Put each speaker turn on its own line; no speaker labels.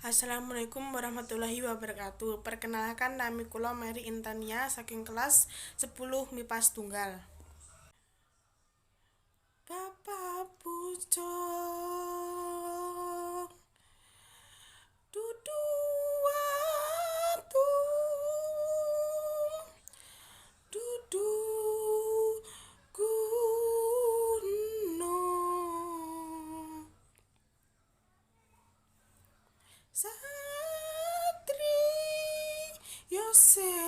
Assalamualaikum warahmatullahi wabarakatuh. Perkenalkan nami kula Mary Intania saking kelas 10 MIPA Tunggal. Bapak pucuk dudu watu dudu gunung Satri Yose